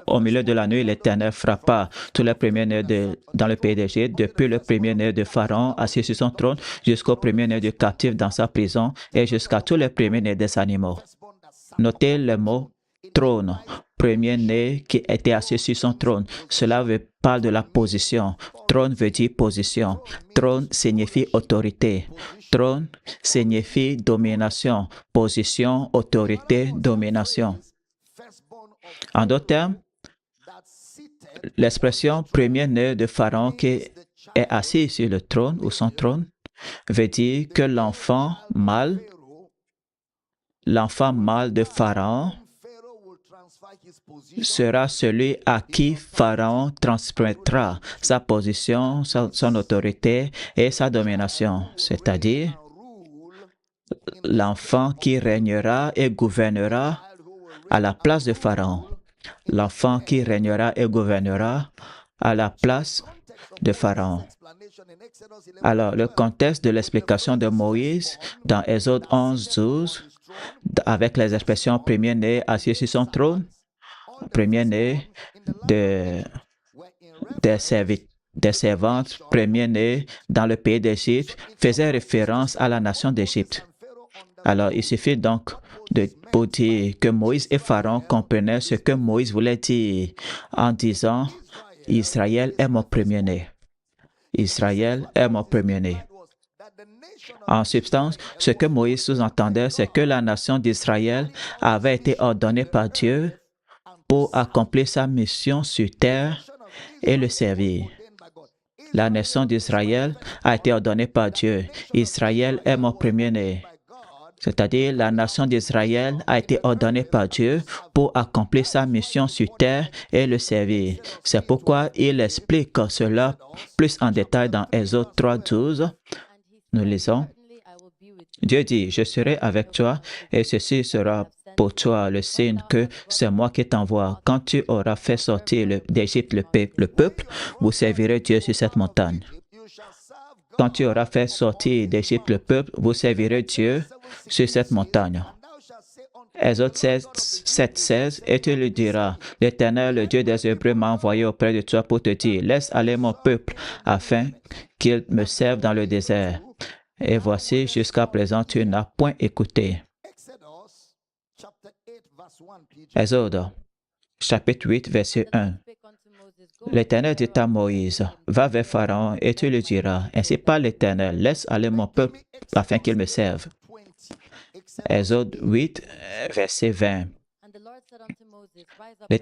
Au milieu de la nuit, l'Éternel frappa tous les premiers-nés dans le pays d'Égypte, depuis le premier-né de Pharaon assis sur son trône, jusqu'au premier-né du captif dans sa prison, et jusqu'à tous les premiers-nés des animaux. Notez le mot trône, premier-né qui était assis sur son trône. Cela parle de la position. Trône veut dire position. Trône signifie autorité. Trône signifie domination. Position, autorité, domination. En d'autres termes, l'expression premier-né de Pharaon qui est assis sur le trône ou son trône veut dire que l'enfant mâle de Pharaon sera celui à qui Pharaon transmettra sa position, son autorité et sa domination, c'est-à-dire l'enfant qui régnera et gouvernera à la place de Pharaon. L'enfant qui régnera et gouvernera à la place de Pharaon. Alors, le contexte de l'explication de Moïse dans Exode 11, 12, avec les expressions premier-né assis sur son trône, premier-né des servantes, premier-né dans le pays d'Égypte, faisait référence à la nation d'Égypte. Alors, il suffit donc pour dire que Moïse et Pharaon comprenaient ce que Moïse voulait dire en disant « Israël est mon premier-né. Israël est mon premier-né. » En substance, ce que Moïse sous-entendait, c'est que la nation d'Israël avait été ordonnée par Dieu pour accomplir sa mission sur terre et le servir. La nation d'Israël a été ordonnée par Dieu. Israël est mon premier-né. C'est-à-dire, la nation d'Israël a été ordonnée par Dieu pour accomplir sa mission sur terre et le servir. C'est pourquoi il explique cela plus en détail dans Exode 3, 12. Nous lisons. Dieu dit, « Je serai avec toi et ceci sera pour toi le signe que c'est moi qui t'envoie. Quand tu auras fait sortir d'Égypte le peuple, vous servirez Dieu sur cette montagne. » Quand tu auras fait sortir d'Égypte le peuple, vous servirez Dieu sur cette montagne. Exode 7, 16, et tu lui diras, « L'Éternel, le Dieu des Hébreux, m'a envoyé auprès de toi pour te dire, laisse aller mon peuple, afin qu'il me serve dans le désert. Et voici, jusqu'à présent, tu n'as point écouté. » Exode, chapitre 8, verset 1. L'Éternel dit à Moïse, « Va vers Pharaon et tu lui diras, ainsi parle l'Éternel, laisse aller mon peuple afin qu'il me serve. » Exode 8, verset 20.